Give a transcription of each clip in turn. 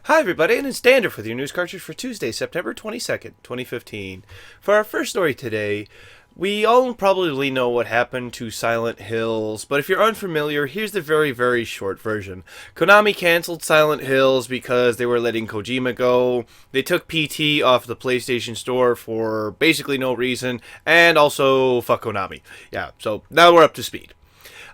Hi everybody, and it's Dander with your news cartridge for Tuesday, September 22nd, 2015. For our first story today, we all probably know what happened to Silent Hills, but if you're unfamiliar, here's the very short version. Konami canceled Silent Hills because they were letting Kojima go. They took PT off the PlayStation Store for basically no reason, and also fuck Konami. Yeah, so now we're up to speed.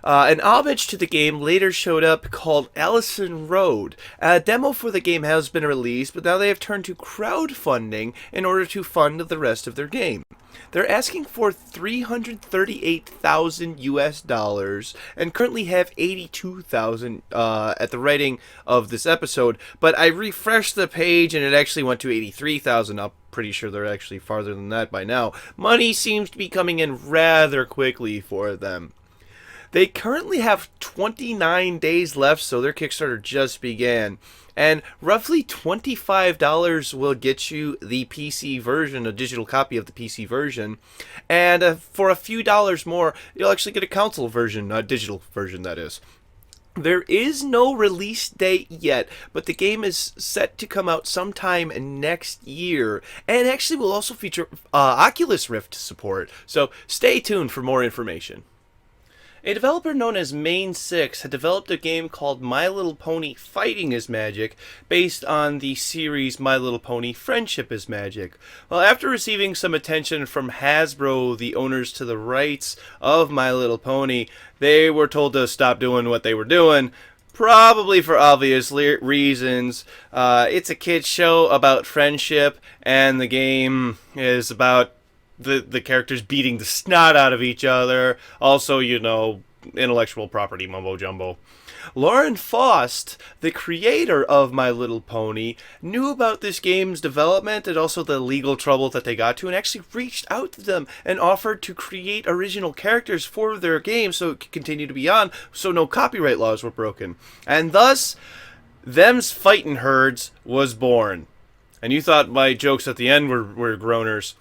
An homage to the game later showed up called Allison Road. A demo for the game has been released, but now they have turned to crowdfunding in order to fund the rest of their game. They're asking for $338,000 US and currently have 82,000 at the writing of this episode, but I refreshed the page and it actually went to 83,000 up. Pretty sure they're actually farther than that by now. Money seems to be coming in rather quickly for them. They currently have 29 days left, so their Kickstarter just began. And roughly $25 will get you the PC version, a digital copy of the PC version. And for a few dollars more, you'll actually get a console version, a digital version that is. There is no release date yet, but the game is set to come out sometime next year. And actually will also feature Oculus Rift support, so stay tuned for more information. A developer known as Main6 had developed a game called My Little Pony Fighting is Magic, based on the series My Little Pony Friendship is Magic. Well, after receiving some attention from Hasbro, the owners to the rights of My Little Pony, they were told to stop doing what they were doing, probably for obvious reasons. It's a kid's show about friendship, and the game is about the characters beating the snot out of each other. Also, intellectual property mumbo jumbo. Lauren Faust, the creator of My Little Pony, knew about this game's development and also the legal trouble that they got to, and actually reached out to them and offered to create original characters for their game so it could continue to be on, so no copyright laws were broken. And thus, them's Fightin Herds was born. And you thought my jokes at the end were groaners.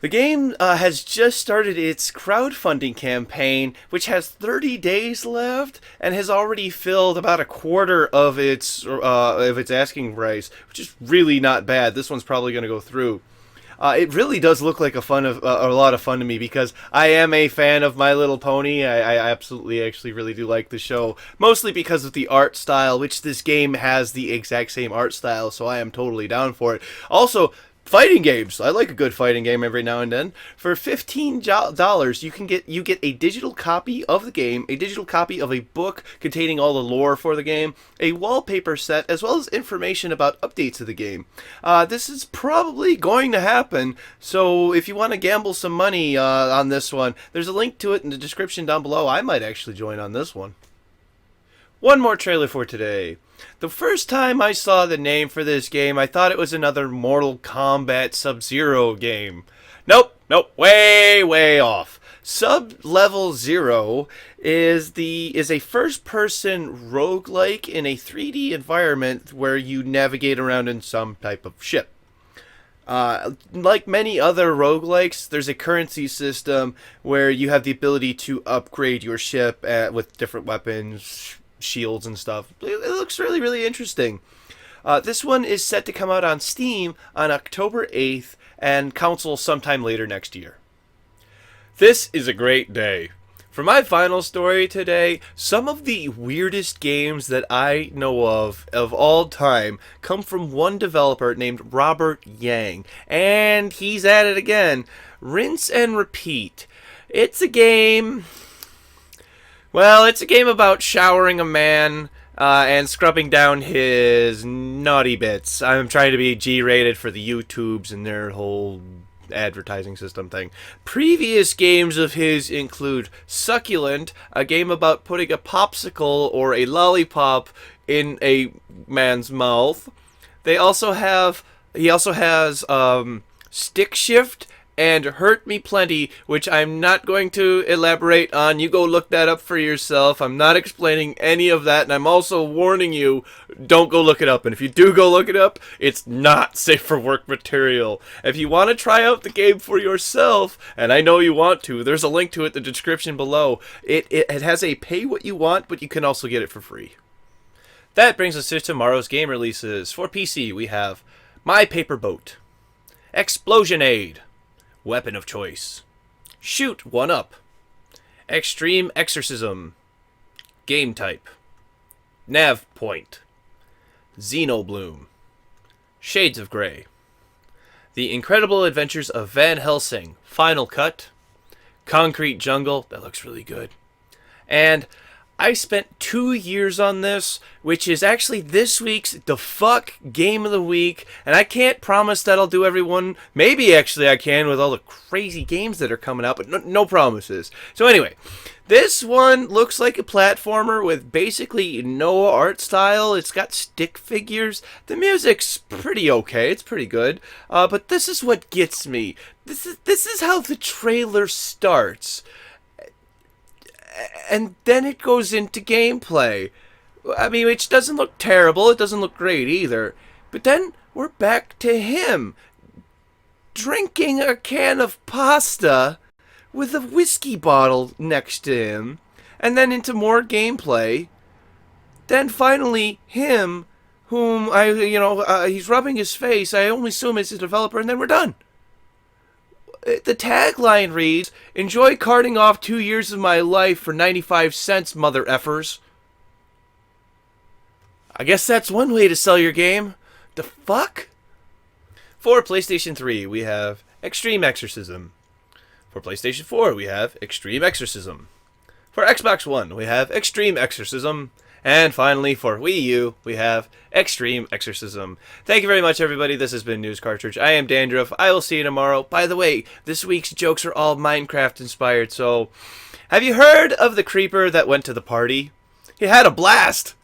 The game has just started its crowdfunding campaign, which has 30 days left, and has already filled about a quarter of its asking price, which is really not bad. This one's probably going to go through. It really does look like a lot of fun to me, because I am a fan of My Little Pony. I absolutely actually really do like the show, mostly because of the art style, which this game has the exact same art style, so I am totally down for it. Also, fighting games. I like a good fighting game every now and then. For $15, you get a digital copy of the game, a digital copy of a book containing all the lore for the game, a wallpaper set, as well as information about updates of the game. This is probably going to happen, so if you want to gamble some money on this one, there's a link to it in the description down below. I might actually join on this one. One more trailer for today. The first time I saw the name for this game, I thought it was another Mortal Kombat Sub-Zero game. Nope, way off. SubLevel Zero is a first-person roguelike in a 3D environment where you navigate around in some type of ship. Like many other roguelikes, there's a currency system where you have the ability to upgrade your ship with different weapons, shields and stuff. It looks really interesting. This one is set to come out on Steam on October 8th and console sometime later next year. This is a great day. For my final story today, some of the weirdest games that I know of all time come from one developer named Robert Yang, and he's at it again. Rinse and Repeat. It's a game about showering a man and scrubbing down his naughty bits. I'm trying to be G-rated for the YouTubes and their whole advertising system thing. Previous games of his include Succulent, a game about putting a popsicle or a lollipop in a man's mouth. He also has Stick Shift and Hurt Me Plenty, which I'm not going to elaborate on. You go look that up for yourself. I'm not explaining any of that, and I'm also warning you, don't go look it up. And if you do go look it up, it's not safe for work material. If you want to try out the game for yourself, and I know you want to, there's a link to it in the description below. It has a pay what you want, but you can also get it for free. That brings us to tomorrow's game releases. For PC, we have My Paper Boat, Explosionade, Weapon of Choice, Shoot 1 Up, Extreme Exorcism, Game Type, Nav Point, Xenobloom, Shades of Grey, The Incredible Adventures of Van Helsing, Final Cut, Concrete Jungle, that looks really good, and I spent 2 years on this, which is actually this week's The Fuck Game of the Week, and I can't promise that I'll do every one. Maybe actually I can with all the crazy games that are coming out, but no promises. So anyway, this one looks like a platformer with basically no art style. It's got stick figures. The music's pretty okay. It's pretty good. But this is what gets me. This is how the trailer starts. And then it goes into gameplay. I mean, which doesn't look terrible. It doesn't look great either. But then we're back to him drinking a can of pasta with a whiskey bottle next to him. And then into more gameplay. Then finally him, whom he's rubbing his face. I only assume it's a developer, and then we're done. The tagline reads, "Enjoy carting off 2 years of my life for 95 cents, mother effers." I guess that's one way to sell your game. The fuck? For PlayStation 3, we have Extreme Exorcism. For PlayStation 4, we have Extreme Exorcism. For Xbox One, we have Extreme Exorcism. And finally, for Wii U, we have Extreme Exorcism. Thank you very much, everybody. This has been News Cartridge. I am Dandruff. I will see you tomorrow. By the way, this week's jokes are all Minecraft inspired, so have you heard of the creeper that went to the party? He had a blast!